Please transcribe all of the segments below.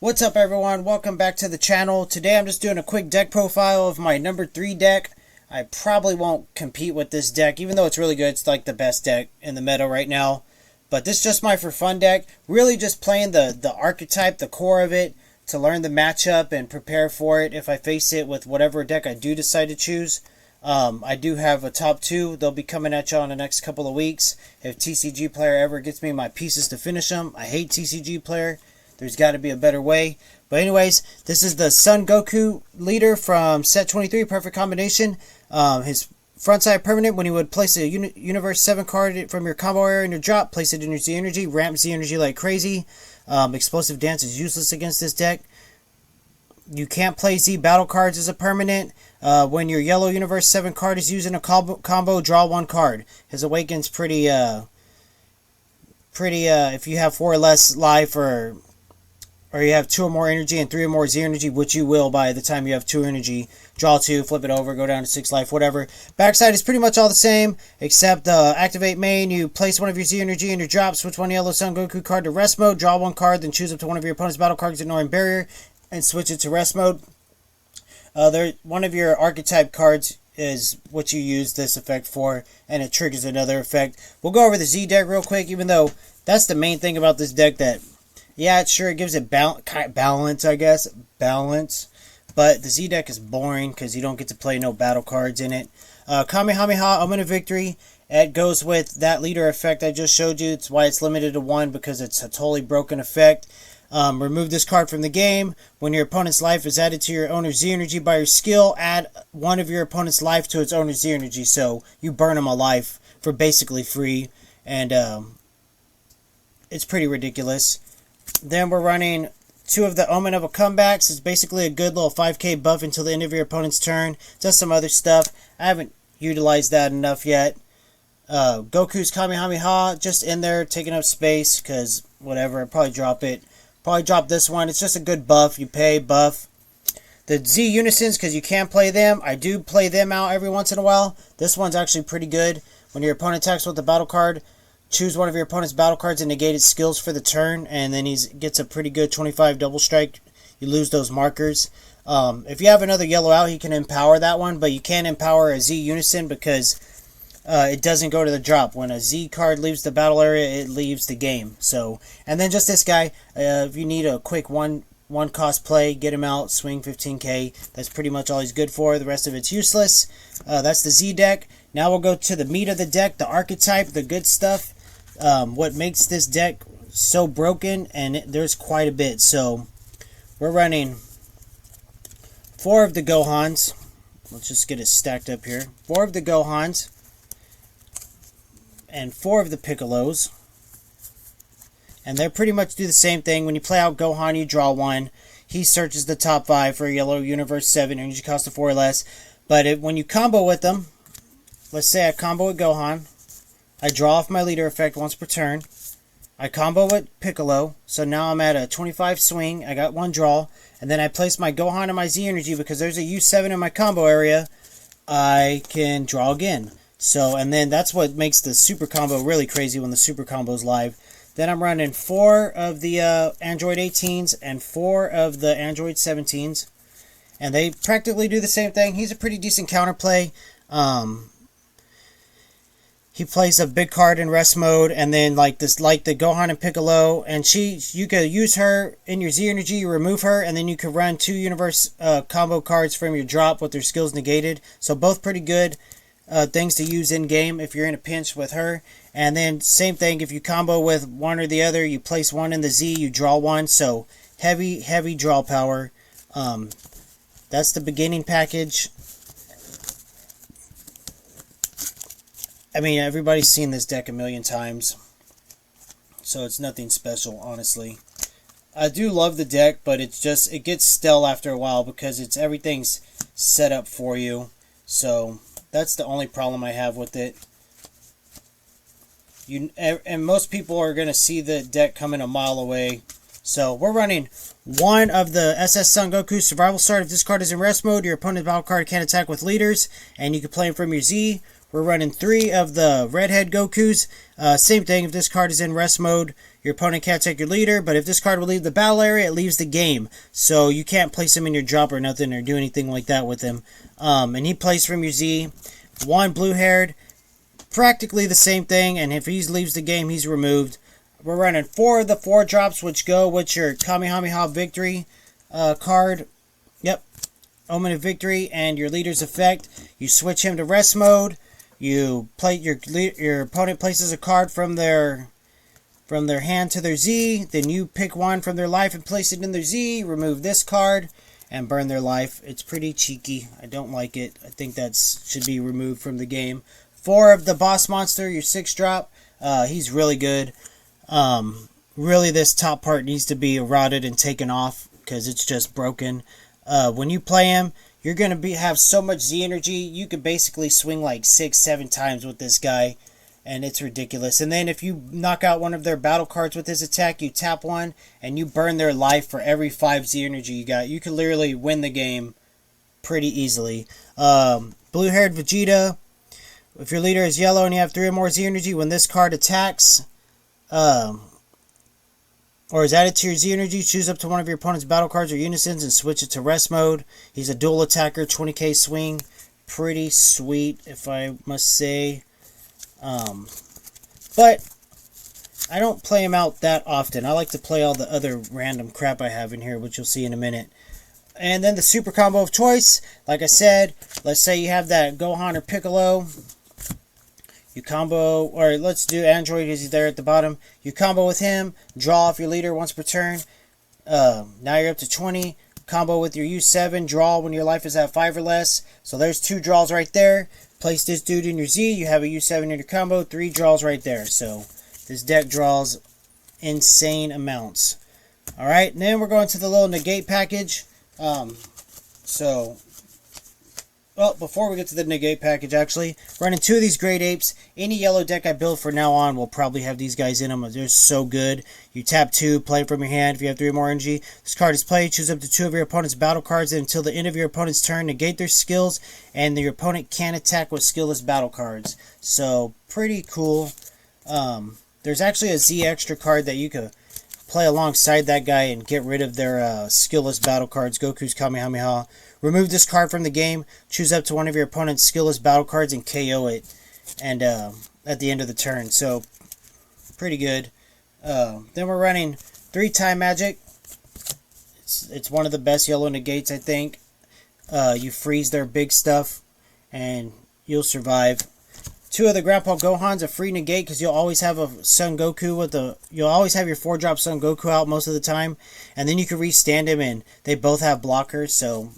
What's up everyone, welcome back to the channel. Today I'm just doing a quick deck profile of my number 3 deck. I probably won't compete with this deck, even though it's really good. It's like the best deck in the meta right now. But this is just my for fun deck. Really just playing the archetype, the core of it, to learn the matchup and prepare for it if I face it with whatever deck I do decide to choose. I do have a top 2. They'll be coming at y'all in the next couple of weeks. If TCG player ever gets me my pieces to finish them. I hate TCG player. There's got to be a better way. But anyways, this is the Son Goku leader from set 23, Perfect Combination. His frontside permanent, when he would place a Universe 7 card from your combo area in your drop, place it in your Z energy, ramp Z energy like crazy. Explosive Dance is useless against this deck. You can't play Z battle cards as a permanent. When your yellow Universe 7 card is used in a combo, draw 1 card. His Awaken's pretty if you have 4 or less life or you have 2 or more energy and 3 or more Z energy, which you will by the time you have 2 energy. Draw 2, flip it over, go down to 6 life, whatever. Backside is pretty much all the same, except activate main. You place one of your Z energy in your drop, switch one yellow Son Goku card to rest mode, draw 1 card, then choose up to one of your opponent's battle cards, ignoring barrier, and switch it to rest mode. One of your archetype cards is what you use this effect for, and it triggers another effect. We'll go over the Z deck real quick, even though that's the main thing about this deck that... Yeah, it gives it balance, I guess. Balance. But the Z deck is boring because you don't get to play no battle cards in it. Kamehameha, Omen of Victory. It goes with that leader effect I just showed you. It's why it's limited to 1 because it's a totally broken effect. Remove this card from the game. When your opponent's life is added to your owner's Z energy by your skill, add one of your opponent's life to its owner's Z energy. So you burn them a life for basically free. And it's pretty ridiculous. Then we're running 2 of the Omen of a Comebacks. It's basically a good little 5k buff until the end of your opponent's turn. Does some other stuff. I haven't utilized that enough yet. Goku's Kamehameha, just in there, taking up space, because whatever, I'll probably drop it. Probably drop this one. It's just a good buff. You pay, buff. The Z Unisons, because you can play them. I do play them out every once in a while. This one's actually pretty good. When your opponent attacks with a battle card, choose one of your opponent's battle cards and negate its skills for the turn, and then he gets a pretty good 25 double strike. You lose those markers. If you have another yellow out, he can empower that one, but you can't empower a Z Unison because it doesn't go to the drop. When a Z card leaves the battle area, it leaves the game. So, and then just this guy, if you need a quick one cost play, get him out, swing 15k. That's pretty much all he's good for. The rest of it's useless. That's the Z deck. Now we'll go to the meat of the deck, the archetype, the good stuff. What makes this deck so broken, and there's quite a bit. So we're running 4 of the Gohans. Let's just get it stacked up here. 4 of the Gohans and 4 of the Piccolos, and they pretty much do the same thing. When you play out Gohan, you draw 1. He searches the top 5 for a yellow Universe 7, energy cost of 4 or less. But when you combo with them, let's say I combo with Gohan, I draw off my leader effect once per turn. I combo with Piccolo, so now I'm at a 25 swing. I got 1 draw, and then I place my Gohan and my Z energy because there's a U7 in my combo area. I can draw again. So, and then that's what makes the super combo really crazy when the super combo is live. Then I'm running 4 of the Android 18s and 4 of the Android 17s, and they practically do the same thing. He's a pretty decent counterplay. He plays a big card in rest mode, and then like the Gohan and Piccolo, and you could use her in your Z energy, you remove her, and then you could run 2 universe combo cards from your drop with their skills negated. So both pretty good things to use in game if you're in a pinch with her. And then same thing, if you combo with one or the other, you place 1 in the Z, you draw 1. So heavy draw power. That's the beginning package. I mean, everybody's seen this deck a million times, so it's nothing special, honestly. I do love the deck, but it gets stale after a while because everything's set up for you. So that's the only problem I have with it. And most people are going to see the deck coming a mile away. So we're running 1 of the SS Son Goku Survival Start. If this card is in rest mode, your opponent's battle card can't attack with leaders, and you can play him from your Z. We're running 3 of the Redhead Gokus. Same thing, if this card is in rest mode, your opponent can't take your leader, but if this card will leave the battle area, it leaves the game. So you can't place him in your drop or nothing or do anything like that with him. And he plays from your Z. 1 blue-haired, practically the same thing, and if he leaves the game, he's removed. We're running 4 of the 4 drops, which go with your Kamehameha Victory card. Yep, Omen of Victory, and your leader's effect. You switch him to rest mode. You play your opponent places a card from their hand to their Z. Then you pick one from their life and place it in their Z. Remove this card and burn their life. It's pretty cheeky. I don't like it. I think that should be removed from the game. 4 of the boss monster, your 6 drop. He's really good. Really, this top part needs to be eroded and taken off because it's just broken. When you play him, you're going to have so much Z energy, you could basically swing like 6-7 times with this guy, and it's ridiculous. And then if you knock out one of their battle cards with his attack, you tap one, and you burn their life for every 5 Z energy you got. You can literally win the game pretty easily. Blue-haired Vegeta, if your leader is yellow and you have 3 or more Z energy, when this card attacks, or is added to your Z energy, choose up to one of your opponent's battle cards or unisons and switch it to rest mode. He's a dual attacker, 20k swing. Pretty sweet, if I must say. But I don't play him out that often. I like to play all the other random crap I have in here, which you'll see in a minute. And then the super combo of choice. Like I said, let's say you have that Gohan or Piccolo. You combo, or let's do Android because he's there at the bottom. You combo with him, draw off your leader once per turn. Now you're up to 20. Combo with your U7, draw when your life is at 5 or less. So there's 2 draws right there. Place this dude in your Z, you have a U7 in your combo, 3 draws right there. So this deck draws insane amounts. Alright, and then we're going to the little negate package. Well, before we get to the negate package, actually, running 2 of these Great Apes. Any yellow deck I build from now on will probably have these guys in them. They're so good. You tap 2, play it from your hand. If you have 3 or more energy, this card is played. Choose up to 2 of your opponent's battle cards, and until the end of your opponent's turn, negate their skills, and your opponent can't attack with skillless battle cards. So, pretty cool. There's actually a Z extra card that you could play alongside that guy and get rid of their skillless battle cards. Goku's Kamehameha. Remove this card from the game. Choose up to one of your opponent's skillless battle cards and KO it. And at the end of the turn. So, pretty good. Then we're running 3 Time Magic. It's one of the best yellow negates, I think. You freeze their big stuff, and you'll survive. 2 of the Grandpa Gohan's a free negate because you'll always have a Son Goku you'll always have your 4-drop Son Goku out most of the time, and then you can restand him, and they both have blockers, so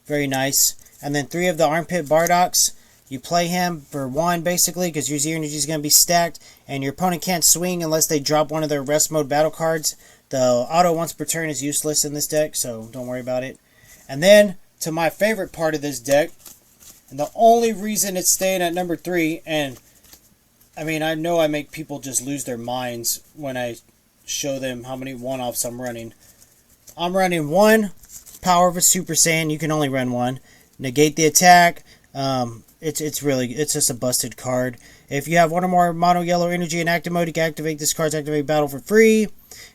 very nice. And then 3 of the Armpit Bardock's. You play him for 1 basically because your Z energy is going to be stacked, and your opponent can't swing unless they drop one of their rest mode battle cards. The auto once per turn is useless in this deck, so don't worry about it. And then to my favorite part of this deck, and the only reason it's staying at number 3, and I mean, I know I make people just lose their minds when I show them how many one-offs I'm running. I'm running 1 Power of a Super Saiyan. You can only run 1. Negate the attack. It's just a busted card. If you have 1 or more mono yellow energy in active mode, you can activate this card's activate battle for free.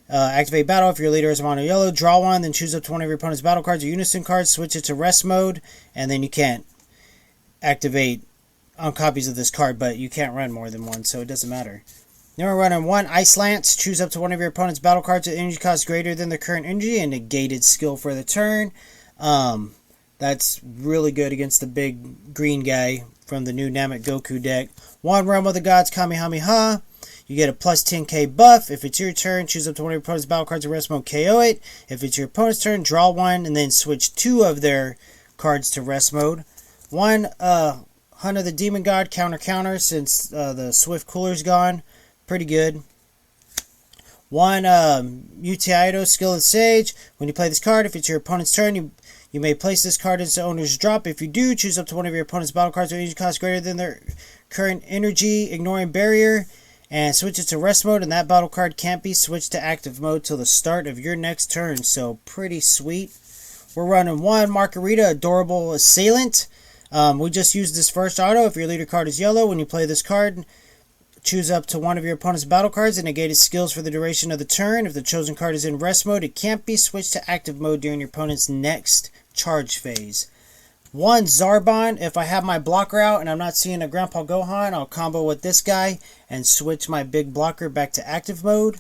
Activate battle if your leader is mono yellow. Draw 1, then choose up to one of your opponent's battle cards or unison cards. Switch it to rest mode, and then you can't activate on copies of this card, but you can't run more than 1, so it doesn't matter. Then we're running 1 Ice Lance. Choose up to one of your opponent's battle cards with energy cost greater than the current energy and negated skill for the turn. That's really good against the big green guy from the new Namek Goku deck. 1 Realm of the Gods Kamehameha. You get a plus 10k buff. If it's your turn, choose up to one of your opponent's battle cards in rest mode, KO it. If it's your opponent's turn, draw 1 and then switch 2 of their cards to rest mode. 1 Hunt of the Demon God, counter since the Swift Cooler's gone. Pretty good. 1 Mutiaido, Skill of the Sage. When you play this card, if it's your opponent's turn, you may place this card into owner's drop. If you do, choose up to one of your opponent's battle cards with energy cost greater than their current energy, ignoring barrier, and switch it to rest mode, and that battle card can't be switched to active mode till the start of your next turn. So pretty sweet. We're running 1 Margarita, Adorable Assailant. We just used this first auto. If your leader card is yellow, when you play this card, choose up to one of your opponent's battle cards and negate its skills for the duration of the turn. If the chosen card is in rest mode, it can't be switched to active mode during your opponent's next charge phase. 1 Zarbon. If I have my blocker out and I'm not seeing a Grandpa Gohan, I'll combo with this guy and switch my big blocker back to active mode.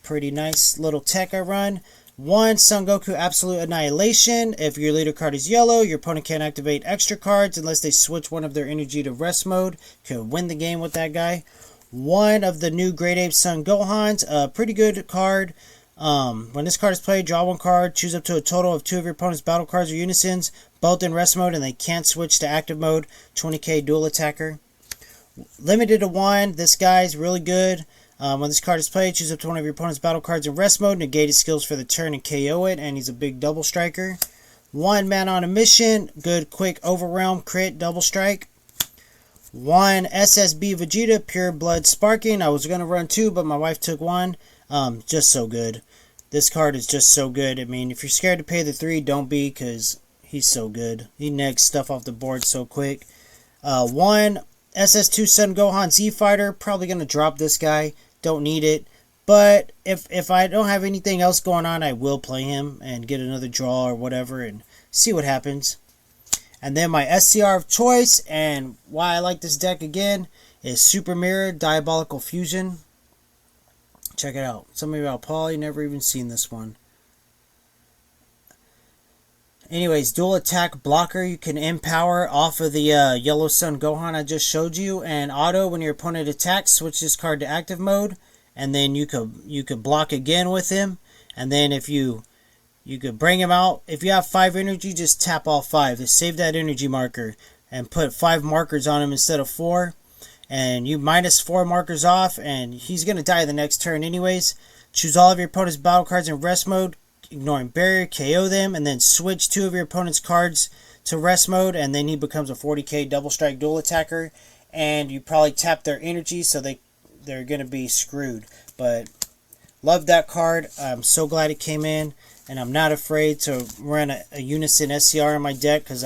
Pretty nice little tech I run. 1 Son Goku Absolute Annihilation. If your leader card is yellow, your opponent can't activate extra cards unless they switch one of their energy to rest mode. Could win the game with that guy. 1 of the new Great Ape Son Gohans. A pretty good card. When this card is played, draw 1 card. Choose up to a total of 2 of your opponent's battle cards or unisons, both in rest mode, and they can't switch to active mode. 20k dual attacker. Limited to 1. This guy's really good. When this card is played, choose up to one of your opponent's battle cards in rest mode, negate his skills for the turn and KO it, and he's a big double striker. 1 Man on a Mission. Good quick overwhelm crit double strike. 1 SSB Vegeta Pure Blood Sparking. I was going to run 2, but my wife took 1. Just so good. This card is just so good. I mean, if you're scared to pay the 3, don't be, because he's so good. He negs stuff off the board so quick. 1 SS2 Son Gohan Z Fighter. Probably going to drop this guy. Don't need it. But if I don't have anything else going on, I will play him and get another draw or whatever and see what happens. And then my SCR of choice, and why I like this deck again, is Super Mirror Diabolical Fusion. Check it out. Somebody about Paul, never even seen this one. Anyways, dual attack blocker. You can empower off of the Yellow Sun Gohan I just showed you, and auto when your opponent attacks, switch this card to active mode, and then you could block again with him, and then if you could bring him out. If you have 5 energy, just tap all 5. Just save that energy marker and put 5 markers on him instead of 4. And you minus 4 markers off, and he's going to die the next turn anyways. Choose all of your opponent's battle cards in rest mode, ignoring barrier, KO them, and then switch 2 of your opponent's cards to rest mode, and then he becomes a 40k double strike dual attacker. And you probably tap their energy, so they're going to be screwed. But love that card. I'm so glad it came in. And I'm not afraid to run a Unison SCR in my deck because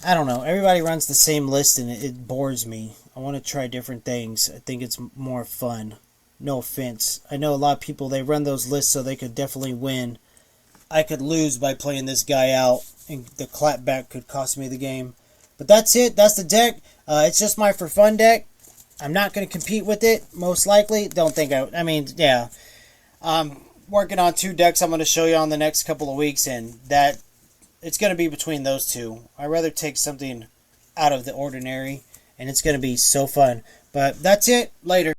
I don't know. Everybody runs the same list and it bores me. I want to try different things. I think it's more fun. No offense. I know a lot of people, they run those lists so they could definitely win. I could lose by playing this guy out and the clapback could cost me the game. But that's it. That's the deck. It's just my for fun deck. I'm not going to compete with it, most likely. Don't think I mean, yeah. Working on 2 decks I'm going to show you on the next couple of weeks, and that it's going to be between those 2. I'd rather take something out of the ordinary, and it's going to be so fun. But that's it. Later.